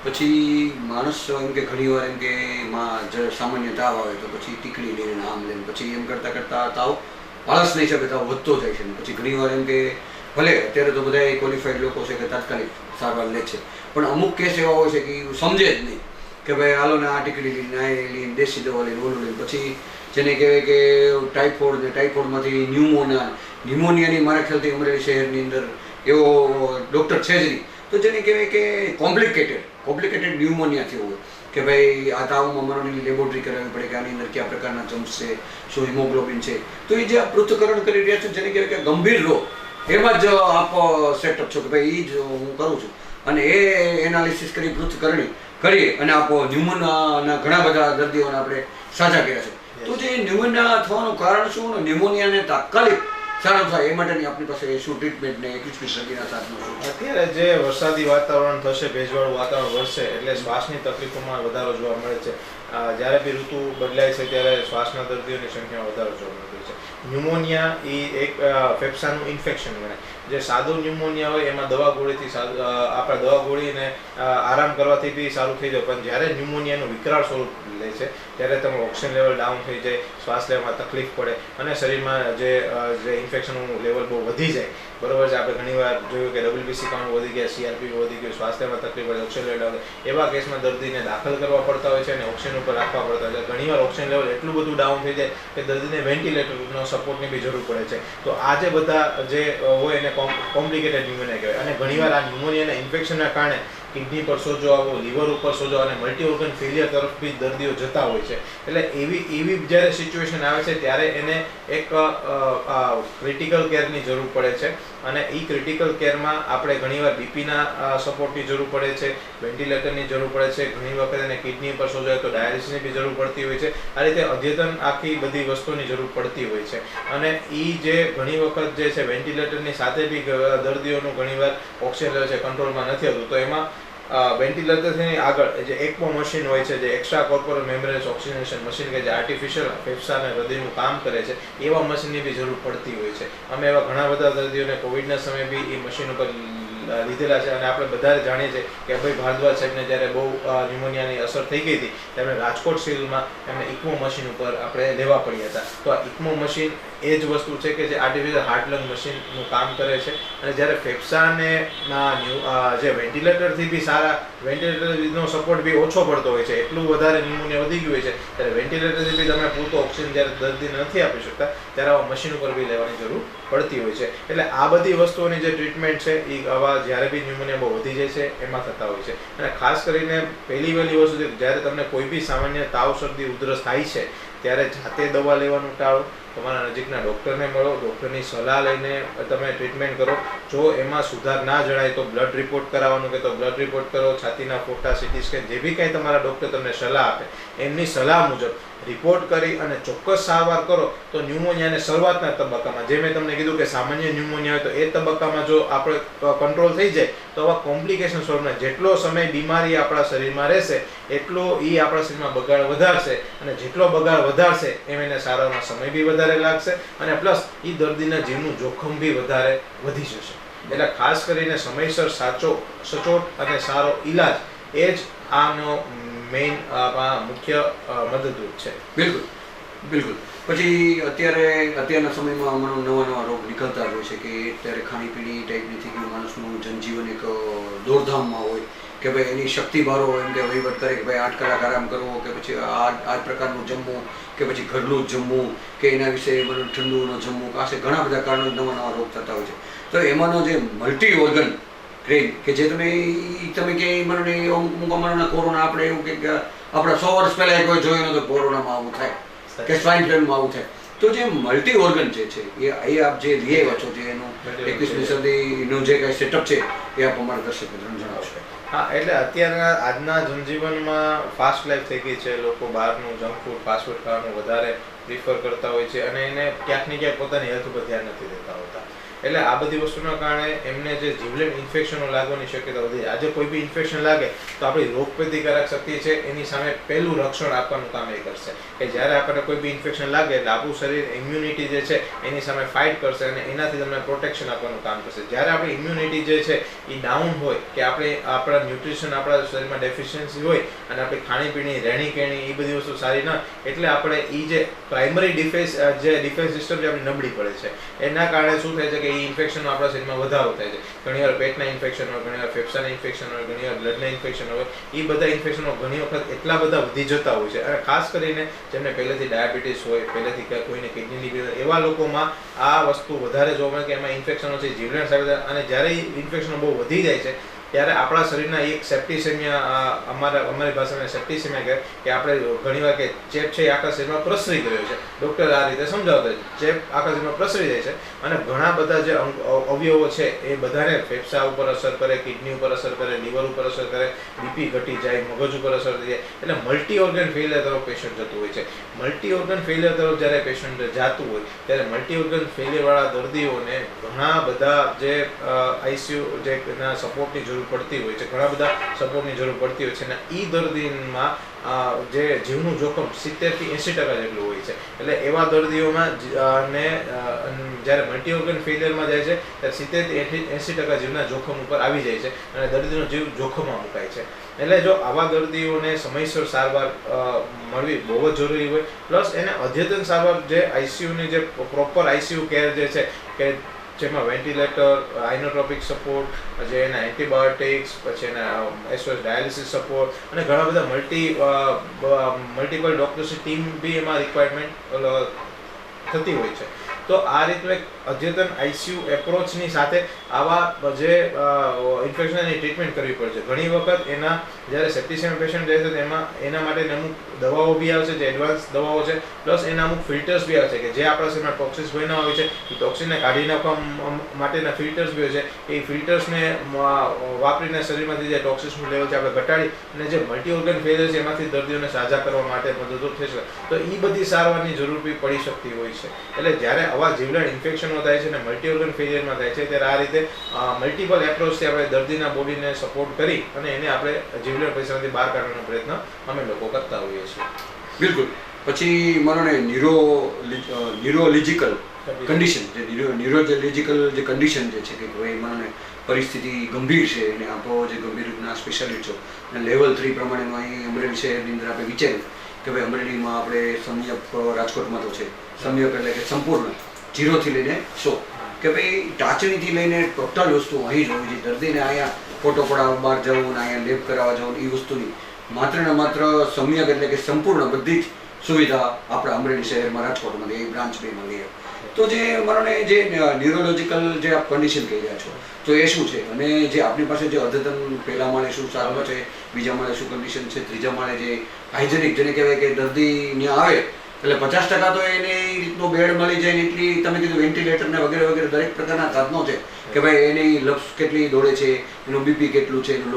પછી માણસ એમ કે ઘણીવાર એમ કે સામાન્ય તાવ આવે તો પછી ટીકડી લઈને આમ લઈને પછી એમ કરતાં કરતાં તાવ આળસના હિસાબે તાવ વધતો જાય છે. પછી ઘણીવાર એમ કે ભલે અત્યારે તો બધા ક્વોલિફાઈડ લોકો છે કે તાત્કાલિક સારવાર લે છે, પણ અમુક કેસ એવા હોય છે કે એ સમજે જ નહીં કે ભાઈ હાલો ને આ ટીકડી લઈને આ લઈને દેશી દવા લઈને ઓલું લઈને પછી જેને કહેવાય કે ટાઇફોઇડ ને ટાઇફોઇડમાંથી ન્યુમોનિયાની મારા ખ્યાલથી અમરેલી શહેરની અંદર એવો ડૉક્ટર છે જ નહીં, તો જેને કહેવાય કે કોમ્પ્લિકેટેડ ન્યુમોનિયા થયો હોય કે ભાઈ આ તાવમાં મનોની લેબોરેટરી કરાવવી પડે કે આની અંદર કયા પ્રકારના જમ્સ છે, શું હિમોગ્લોબિન છે, તો એ જે આ પૃથ્થકરણ કરી રહ્યા છે જેને કહેવાય કે ગંભીર રોગ એમાં જ આપ સેટઅપ છો કે ભાઈ એ જ હું કરું છું અને એ એનાલિસિસ કરી પૃથ્થકરણી કરીએ અને આપ ન્યુમોનિયાના ઘણા બધા દર્દીઓને આપણે સાજા કર્યા છે. તો જે ન્યુમોનિયા થવાનું કારણ શું ને ન્યુમોનિયાને તાત્કાલિક સારું થાય એ માટેની આપણી પાસે શું ટ્રીટમેન્ટ ને એકવીસમી સદીના સાધનો શું? અત્યારે જે વરસાદી વાતાવરણ થશે, ભેજવાળું વાતાવરણ વધશે એટલે શ્વાસની તકલીફોમાં વધારો જોવા મળે છે. જ્યારે બી ઋતુ બદલાય છે ત્યારે શ્વાસના દર્દીઓની સંખ્યામાં વધારો જોવા મળે છે. ન્યુમોનિયા એ એક ફેફસાનું ઇન્ફેક્શન ગણાય. જે સાદો ન્યુમોનિયા હોય એમાં દવા ગોળીથી આપણે દવા ગોળીને આરામ કરવાથી બી સારું થઈ જાય, પણ જ્યારે ન્યુમોનિયાનું વિકરાળ સ્વરૂપ લે છે ત્યારે તમે ઓક્સિજન લેવલ ડાઉન થઈ જાય, શ્વાસ લેવામાં તકલીફ પડે અને શરીરમાં જે ઇન્ફેક્શનનું લેવલ બહુ વધી જાય. બરોબર છે, આપણે ઘણીવાર જોયું કે WBC કાઉન્ટ વધી ગયા, CRP વધી ગયું, શ્વાસ લેવામાં તકલીફ પડે, ઓક્સિજન લેવલ ડાઉન. એવા કેસમાં દર્દીને દાખલ કરવા પડતા હોય છે અને ઓક્સિજન ઉપર રાખવા પડતા હોય છે. ઘણીવાર ઓક્સિજન લેવલ એટલું બધું ડાઉન થઈ જાય કે દર્દીને વેન્ટિલેટરનો સપોર્ટની બી જરૂર પડે છે. તો આ જે બધા જે હોય એને કોમ્પ્લિકેટેડ ન્યુમોનિયા કહેવાય. અને ઘણીવાર આ ન્યુમોનિયાના ઇન્ફેક્શનના કારણે કિડની પર સોજો આવવો, લીવર ઉપર સોજો અને મલ્ટી ઓર્ગન ફેલિયર તરફ બી દર્દીઓ જતા હોય છે. એટલે એવી જ્યારે સિચ્યુએશન આવે છે ત્યારે એને એક ક્રિટિકલ કેરની જરૂર પડે છે અને એ ક્રિટિકલ કેરમાં આપણે ઘણીવાર બીપીના સપોર્ટની જરૂર પડે છે, વેન્ટિલેટરની જરૂર પડે છે, ઘણી વખત એને કિડની પર સોજો હોય તો ડાયાલિસિસની બી જરૂર પડતી હોય છે. આ રીતે અદ્યતન આખી બધી વસ્તુની જરૂર પડતી હોય છે. અને એ જે ઘણી વખત જે છે વેન્ટિલેટરની સાથે બી દર્દીઓનું ઘણીવાર ઓક્સિજન લેવલ છે કંટ્રોલમાં નથી આવતું, તો એમાં વેન્ટિલેટરથી આગળ જે ECMO મશીન હોય છે, જે એક્સ્ટ્રા કોર્પોરલ મેમ્બ્રેનસ ઓક્સિજનેશન મશીન કે જે આર્ટિફિશિયલ ફેફસા અને હૃદયનું કામ કરે છે, એવા મશીનની બી જરૂર પડતી હોય છે. અમે એવા ઘણા બધા દર્દીઓને કોવિડના સમયે બી એ મશીન ઉપર લીધેલા છે અને આપણે બધા જાણીએ છીએ કે ભાઈ ભારદ્વાજ સાહેબને જ્યારે બહુ ન્યુમોનિયાની અસર થઈ ગઈ હતી તેમણે રાજકોટ સિવિલમાં એમને ECMO મશીન ઉપર આપણે લેવા પડ્યા હતા. તો આ ECMO મશીન એ જ વસ્તુ છે કે જે આર્ટિફિશિયલ હાર્ટ લંગ મશીનનું કામ કરે છે. અને જ્યારે ફેફસાને જે વેન્ટિલેટરથી બી સારા વેન્ટિલેટરનો સપોર્ટ બી ઓછો પડતો હોય છે, એટલું વધારે ન્યુમોનિયા વધી ગયું હોય છે, ત્યારે વેન્ટિલેટરથી બી તમે પૂરતો ઓક્સિજન જ્યારે દર્દીને નથી આપી શકતા ત્યારે આવા મશીન ઉપર બી લેવાની જરૂર પડતી હોય છે. એટલે આ બધી વસ્તુઓની જે ટ્રીટમેન્ટ છે એ આવા જ્યારે બી ન્યુમોનિયા બહુ વધી જાય છે એમાં થતા હોય છે. અને ખાસ કરીને પહેલી વસ્તુ છે જ્યારે તમને કોઈ બી સામાન્ય તાવ, શરદી, ઉધરસ થાય છે ત્યારે જાતે દવા લેવાનું ટાળો, તમારા નજીકના ડૉક્ટરને મળો, ડૉક્ટરની સલાહ લઈને તમે ટ્રીટમેન્ટ કરો. જો એમાં સુધાર ના જણાય તો બ્લડ રિપોર્ટ કરાવવાનું કે તો બ્લડ રિપોર્ટ કરો, છાતીના ફોટા, CT સ્કેન, જે બી કંઈ તમારા ડૉક્ટર તમને સલાહ આપે એમની સલાહ મુજબ રિપોર્ટ કરી અને ચોક્કસ સારવાર કરો તો ન્યુમોનિયાને શરૂઆતના તબક્કામાં, જે મેં તમને કીધું કે સામાન્ય ન્યુમોનિયા હોય તો એ તબક્કામાં જો આપણે કંટ્રોલ થઈ જાય તો આવા કોમ્પ્લિકેશન સ્વરૂપના જેટલો સમય બીમારી આપણા શરીરમાં રહેશે એટલો એ આપણા શરીરમાં બગાડ વધારશે અને જેટલો બગાડ વધારશે એમ એને સારવારમાં સમય બી વધારે લાગશે અને પ્લસ એ દર્દીના જીવનું જોખમ બી વધારે વધી જશે. એટલે ખાસ કરીને સમયસર સચોટ અને સારો ઈલાજ એ જ આનો મેઇન મુખ્ય મદદરૂપ છે. બિલકુલ બિલકુલ. પછી અત્યારના સમયમાં નવા રોગ નીકળતા જ હોય છે કે અત્યારે ખાણીપીણી ટાઈપની થઈ ગયું, માણસનું જનજીવન એક દોડધામમાં હોય કે ભાઈ એની શક્તિ બારો એમ કે વહીવટ કરે કે ભાઈ 8 કલાક આરામ કરવો કે પછી આ પ્રકારનું જમવું કે પછી ઘરનું જ જમવું કે એના વિશે ઠંડુનું જમવું, પાસે ઘણા બધા કારણો નવા રોગ થતા હોય છે. તો એમાંનો જે મલ્ટી ઓર્ગન ક્રેન કે જે તમે કે મને અમુક કોરોના આપણે એવું કે આપણા 100 વર્ષ પહેલાં કોઈ જોયું નહોતું કોરોનામાં આવું થાય કે સ્વાઇન ફ્લૂમાં આવું થાય. તો જે મલ્ટી ઓર્ગન જે છે એ આપ જે લઈ આવ્યા છો, જે એનું 21મી સદીનું જે કાંઈ સેટઅપ છે એ આપ અમારા દર્શક મિત્રોને જણાવશો. હા, એટલે અત્યારના આજના જનજીવનમાં ફાસ્ટ લાઈફ થઈ ગઈ છે. લોકો બહારનું જંક ફૂડ, ફાસ્ટ ફૂડ ખાવાનું વધારે પ્રિફર કરતા હોય છે અને એને ક્યાંક ને ક્યાંક પોતાની હેલ્થ ઉપર ધ્યાન નથી દેતા હોતા. એટલે આ બધી વસ્તુના કારણે એમને જે જીવલેણ ઇન્ફેક્શનો લાગવાની શક્યતા વધી જાય. આજે કોઈ બી ઇન્ફેક્શન લાગે તો આપણી રોગપ્રતિકારક શક્તિ છે એની સામે પહેલું રક્ષણ આપવાનું કામ એ કરશે કે જ્યારે આપણને કોઈ બી ઇન્ફેક્શન લાગે એટલે આપણું શરીર ઇમ્યુનિટી જે છે એની સામે ફાઇટ કરશે અને એનાથી તમને પ્રોટેક્શન આપવાનું કામ કરશે. જ્યારે આપણી ઇમ્યુનિટી જે છે એ ડાઉન હોય કે આપણે આપણા ન્યુટ્રિશન આપણા શરીરમાં ડેફિશિયન્સી હોય અને આપણી ખાણીપીણી રહેણી કહેણી એ બધી વસ્તુ સારી ના, એટલે આપણે એ જે પ્રાઇમરી ડિફેન્સ સિસ્ટમ જે આપણી નબળી પડે છે એના કારણે શું થાય છે કે એ ઇન્ફેક્શનનો આપણા શરીરમાં વધારો થાય છે. ઘણીવાર પેટના ઇન્ફેક્શન હોય, ઘણીવાર ફેફસાના ઇન્ફેક્શન હોય, ઘણીવાર બ્લડના ઇન્ફેક્શન હોય. એ બધા ઇન્ફેક્શનો ઘણી વખત એટલા બધા વધી જતા હોય છે અને ખાસ કરીને જેમને પહેલેથી ડાયાબિટીસ હોય, પહેલેથી કોઈને કિડનીની બીમારી, એવા લોકોમાં આ વસ્તુ વધારે જોવા મળે કે એમાં ઇન્ફેક્શનો છે જીવલેણ સાબિત થાય. અને જ્યારે ઇન્ફેક્શનો બહુ વધી જાય છે ત્યારે આપણા શરીરના એક સેપ્ટિસેમિયા, અમારી ભાષામાં સેપ્ટિસેમિયા કહે કે આપણે ઘણીવાર કે ચેપ છે એ આખા શરીરમાં પ્રસરી ગયો છે. ડૉક્ટર આ રીતે સમજાવતા છે ચેપ આખા શરીરમાં પ્રસરી જાય છે અને ઘણા બધા જે અવયવો છે એ બધાને ફેફસા ઉપર અસર કરે, કિડની ઉપર અસર કરે, લીવર ઉપર અસર કરે, બીપી ઘટી જાય, મગજ ઉપર અસર થઈ જાય. એટલે મલ્ટી ઓર્ગન ફેલિયર તરફ પેશન્ટ જતું હોય છે. મલ્ટી ઓર્ગન ફેલિયર તરફ જ્યારે પેશન્ટ જતું હોય ત્યારે મલ્ટી ઓર્ગન ફેલિયરવાળા દર્દીઓને ઘણા બધા જે આઈસીયુ જે સપોર્ટની જરૂર પડતી હોય છે, ઘણા બધા સપોર્ટની જરૂર પડતી હોય છે અને એ દર્દીમાં જે જીવનું જોખમ 70 થી 80% જેટલું હોય છે. એટલે એવા દર્દીઓમાં ને જ્યારે મલ્ટી ઓર્ગન ફેલિયરમાં જાય છે ત્યારે 70 થી 80% જીવના જોખમ ઉપર આવી જાય છે અને દર્દીનો જીવ જોખમમાં મુકાય છે. એટલે જો આવા દર્દીઓને સમયસર સારવાર મળવી બહુ જ જરૂરી હોય, પ્લસ એને અદ્યતન સારવાર જે આઈસીયુની જે પ્રોપર આઈસીયુ કેર જે છે કે જેમાં વેન્ટિલેટર, આઇનોટ્રોપિક સપોર્ટ, જે એના એન્ટીબાયોટિક્સ, પછી એના એસઓએસ ડાયાલિસિસ સપોર્ટ અને ઘણા બધા મલ્ટિપલ ડોક્ટર્સની ટીમ બી એમાં રિક્વાયરમેન્ટ થતી હોય છે. તો આ રીતનું એક અદ્યતન આઈસીયુ એપ્રોચની સાથે આવા જે ઇન્ફેક્શનની ટ્રીટમેન્ટ કરવી પડે છે. ઘણી વખત એના જ્યારે સેપ્ટિસેમિયા પેશન્ટ જાય છે તેમાં એના માટે અમુક દવાઓ બી આવે છે જે એડવાન્સ દવાઓ છે, પ્લસ એના અમુક ફિલ્ટર્સ બી આવે છે કે જે આપણા શરીરમાં ટોક્સિન્સ બન્યા હોય છે એ ટોક્સિનને કાઢી નાખવા માટેના ફિલ્ટર્સ બી હોય છે. એ ફિલ્ટર્સને વાપરીને શરીરમાંથી જે ટોક્સિન્સનું લેવલ છે આપણે ઘટાડી અને જે મલ્ટી ઓર્ગન ફેલિયર છે એમાંથી દર્દીઓને સાજા કરવા માટે મદદરૂપ થઈ શકે. તો એ બધી સારવારની જરૂર બી પડી શકતી હોય છે. એટલે જ્યારે આવા જીવલેણ ઇન્ફેક્શનો થાય છે અને મલ્ટી ઓર્ગન ફેલિયરમાં થાય છે ત્યારે આ રીતે મલ્ટિપલ એપ્રોચથી આપણે દર્દીના બોડીને સપોર્ટ કરી અને એને આપણે જીવલેણ પરિસ્થિતિમાંથી બહાર કાઢવાનો પ્રયત્ન અમે લોકો કરતા હોઈએ છીએ. બિલકુલ. પછી માનો ને ન્યુરોલોજિકલ કન્ડિશન, જે ન્યુરોલોજિકલ જે કન્ડિશન જે છે કે ભાઈ માનો ને પરિસ્થિતિ ગંભીર છે અને આપો જે ગંભીર રીતના સ્પેશિયાલિસ્ટ છો અને લેવલ 3 પ્રમાણેનું અહીં અમરેલી શહેરની અંદર આપણે વિચાર્યું કે ભાઈ અમરેલીમાં આપણે સમ્યક, રાજકોટમાં તો છે સમ્યક એટલે કે સંપૂર્ણ 0 થી લઈને 100 કે ભાઈ ટાંચણીથી લઈને ટોટલ વસ્તુ અહીં જ હોવી જોઈએ. દર્દીને અહીંયા ફોટો પડાવવા બહાર જવું ને અહીંયા લેબ કરાવવા જવું એ વસ્તુની માત્ર ને માત્ર સમ્યક એટલે કે સંપૂર્ણ બધી જ સુવિધા આપણા અમરેલી શહેરમાં, રાજકોટમાં એ બ્રાન્ચ બેમાં લઈએ. તો જે માનો ને જે ન્યુરોલોજિકલ જે આપ કન્ડિશન કહી રહ્યા છો તો એ શું છે અને જે આપણી પાસે જે અદ્યતન પહેલા માળે શું સારવાર છે, બીજા માળે શું કન્ડિશન છે, ત્રીજા માળે જે હાઇજેનિક જેને કહેવાય કે દર્દી ત્યાં આવે એટલે 50% તો એને એ રીતનો બેડ મળી જાય ને એટલી તમે કીધું વેન્ટિલેટર ને વગેરે વગેરે દરેક પ્રકારના સાધનો છે કે ભાઈ એની લપ્સ કેટલી દોડે છે, એનું બીપી કેટલું છે, એનું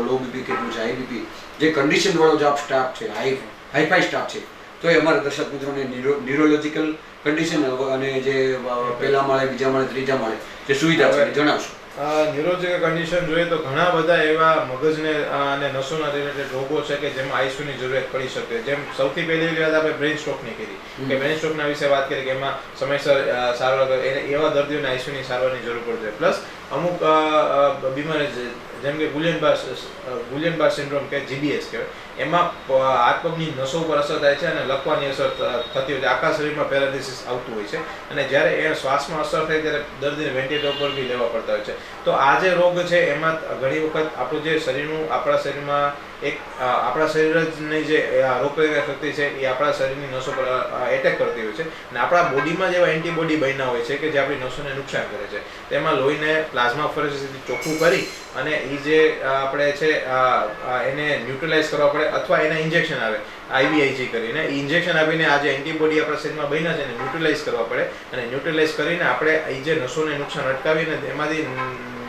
લો બીપી કેટલું છે, હાઈ બીપી, જે કન્ડિશન વાળો જે સ્ટાફ છે, હાઈફાઈ સ્ટાફ છે. તો એ અમારા દર્શક મિત્રોને ન્યુરોલોજિકલ કન્ડિશન અને જે પહેલા માળે, બીજા માળે, ત્રીજા માળે જે સુવિધા છે જણાવશો. ન્યુરોલોજિકલ કન્ડિશન જોઈએ તો ઘણા બધા એવા મગજને અને નસોના રિલેટેડ રોગો છે કે જેમાં આઈસીયુની જરૂરિયાત પડી શકે. જેમ સૌથી પહેલી વાત આપણે બ્રેઇન સ્ટ્રોકની કરી કે બ્રેઇન સ્ટ્રોકના વિશે વાત કરી કે એમાં સમયસર સારવાર એવા દર્દીઓને આઈસીયુની સારવારની જરૂર પડશે. પ્લસ અમુક બીમારી જેમ કે ગુલિયન-બાર સિન્ડ્રોમ કે જીબીએસ કહેવાય, એમાં હાથ પગની નસો પર અસર થાય છે અને લકવાની અસર થતી હોય છે. આખા શરીરમાં પેરાલિસિસ આવતું હોય છે અને જ્યારે એ શ્વાસમાં અસર થાય ત્યારે દર્દીને વેન્ટિલેટર પર બી લેવા પડતા હોય છે. તો આ જે રોગ છે એમાં ઘણી વખત આપણું જે શરીરનું, આપણા શરીરમાં આપણા શરીરની જે રોગપ્રતિકારક શક્તિ છે એ આપણા શરીરની નસો પર એટેક કરતી હોય છે અને આપણા બોડીમાં જેવા એન્ટીબોડી બન્યા હોય છે કે જે આપણી નસોને નુકસાન કરે છે. તેમાં લોહીને પ્લાઝમા ફ્લોરેસન્સથી ચોખ્ખું કરી અને એ જે આપણે છે એને ન્યુટ્રલાઇઝ કરવા પડે અથવા એના ઇન્જેક્શન આવે આઈવીઆઈજી કરીને. એ ઇન્જેક્શન આપીને આ જે એન્ટીબોડી આપણા શરીરમાં બન્યા છે એને ન્યુટ્રલાઇઝ કરવા પડે અને ન્યુટ્રલાઇઝ કરીને આપણે એ જે નસોને નુકસાન અટકાવીને એમાંથી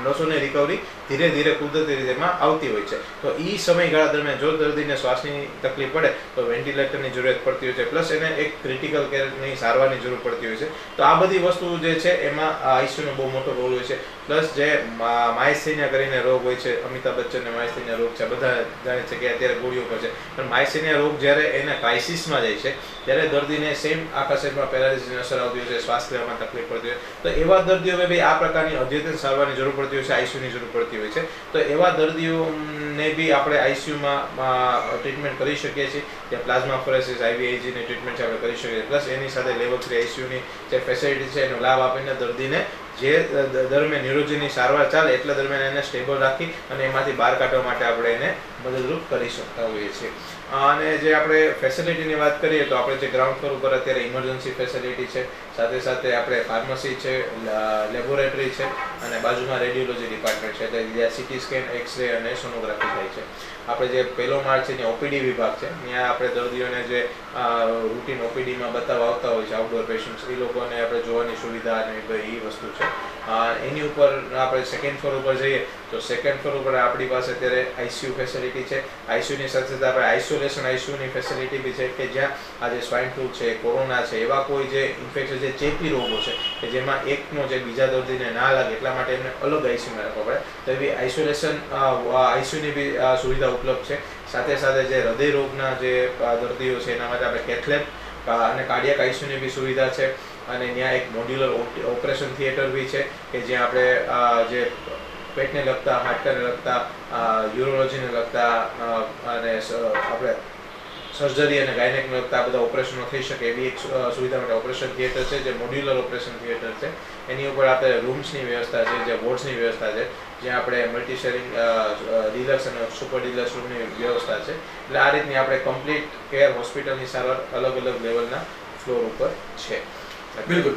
નસોની રિકવરી ધીરે ધીરે કુદરતી રીતે એમાં આવતી હોય છે. તો એ સમયગાળા દરમિયાન જો દર્દીને શ્વાસની તકલીફ પડે તો વેન્ટિલેટરની જરૂરિયાત પડતી હોય છે, પ્લસ એને એક ક્રિટિકલ કેરની સારવારની જરૂર પડતી હોય છે. તો આ બધી વસ્તુ જે છે એમાં આઈસીયુનો બહુ મોટો રોલ હોય છે. પ્લસ જે માયસ્થેનિયા કરીને રોગ હોય છે, અમિતાભ બચ્ચનને માયસ્થેનિયા રોગ છે, બધા જાણે છે કે અત્યારે ગોળીઓ પર છે, પણ માયસ્થેનિયા રોગ જ્યારે એના ક્રાઇસિસમાં જાય છે ત્યારે દર્દીને સેમ આખા શરીરમાં પેરાલિસિસની અસર આવતી હોય છે, શ્વાસ લેવામાં તકલીફ પડતી હોય. તો એવા દર્દીઓને બી આ પ્રકારની અદ્યતન સારવારની જરૂર પડતી હોય છે, આઈસીયુની જરૂર પડતી હોય છે. તો એવા દર્દીઓને બી આપણે આઈસીયુમાં ટ્રીટમેન્ટ કરી શકીએ છીએ. ત્યાં પ્લાઝમાફરેસિસ, આઈવીઆઈજીની ટ્રીટમેન્ટ છે આપણે કરી શકીએ છીએ. પ્લસ એની સાથે લેવલ 3 આઈસીયુની જે ફેસિલિટી છે એનો લાભ આપીને દર્દીને જે દરમિયાન ન્યુરોજીની સારવાર ચાલે એટલા દરમિયાન એને સ્ટેબલ રાખી અને એમાંથી બહાર કાઢવા માટે આપણે એને મદદરૂપ કરી શકતા હોઈએ છીએ. અને જે આપણે ફેસિલિટીની વાત કરીએ તો આપણે જે ગ્રાઉન્ડ ફ્લોર ઉપર અત્યારે ઇમરજન્સી ફેસિલિટી છે, સાથે સાથે આપણે ફાર્મસી છે, લેબોરેટરી છે અને બાજુમાં રેડિયોલોજી ડિપાર્ટમેન્ટ છે, એટલે જ્યાં સીટી સ્કેન, એક્સરે અને સોનોગ્રાફી થાય છે. આપણે જે પહેલો માળ છે ત્યાં ઓપીડી વિભાગ છે, ત્યાં આપણે દર્દીઓને જે રૂટીન ઓપીડીમાં બતાવવા આવતા હોય છે આઉટડોર પેશન્ટ્સ, એ લોકોને આપણે જોવાની સુવિધા અને એ વસ્તુ છે. એની ઉપર આપણે સેકન્ડ ફ્લોર ઉપર જઈએ તો સેકન્ડ ફ્લોર ઉપર આપણી પાસે અત્યારે આઈસીયુ ફેસિલિટી છે. આઈસીયુની સાથે સાથે આપણે આઇસોલેશન આઈસીયુની ફેસિલિટી બી છે કે જ્યાં આજે સ્વાઇન ફ્લૂ છે, કોરોના છે, એવા કોઈ જે ઇન્ફેક્શન, જે ચેપી રોગો છે કે જેમાં એકનો જે બીજા દર્દીને ના લાગે એટલા માટે એમને અલગ આઈસીયુમાં રાખવા પડે, તો એવી આઇસોલેશન આઈસીયુની બી સુવિધા ઉપલબ્ધ છે. સાથે સાથે જે હૃદય રોગના જે દર્દીઓ છે એના માટે આપણે કેથલેબ અને કાર્ડિયાક આઈસીયુની બી સુવિધા છે. અને ત્યાં એક મોડ્યુલર ઓપરેશન થિયેટર બી છે કે જ્યાં આપણે જે પેટને લગતા, હાડકાને લગતા, યુરોલોજીને લગતા અને આપણે સર્જરી અને ગાયનેકને લગતા બધા ઓપરેશનો થઈ શકે એવી એક સુવિધા માટે ઓપરેશન થિયેટર છે, જે મોડ્યુલર ઓપરેશન થિયેટર છે. એની ઉપર આપણે રૂમ્સની વ્યવસ્થા છે, જે વોર્ડ્સની વ્યવસ્થા છે, જ્યાં આપણે મલ્ટી શેરિંગ ડિલક્સ અને સુપર ડિલક્સ રૂમની વ્યવસ્થા છે. એટલે આ રીતની આપણે કમ્પ્લીટ કેર હોસ્પિટલની સારવાર અલગ અલગ લેવલના ફ્લોર ઉપર છે. બિલકુલ.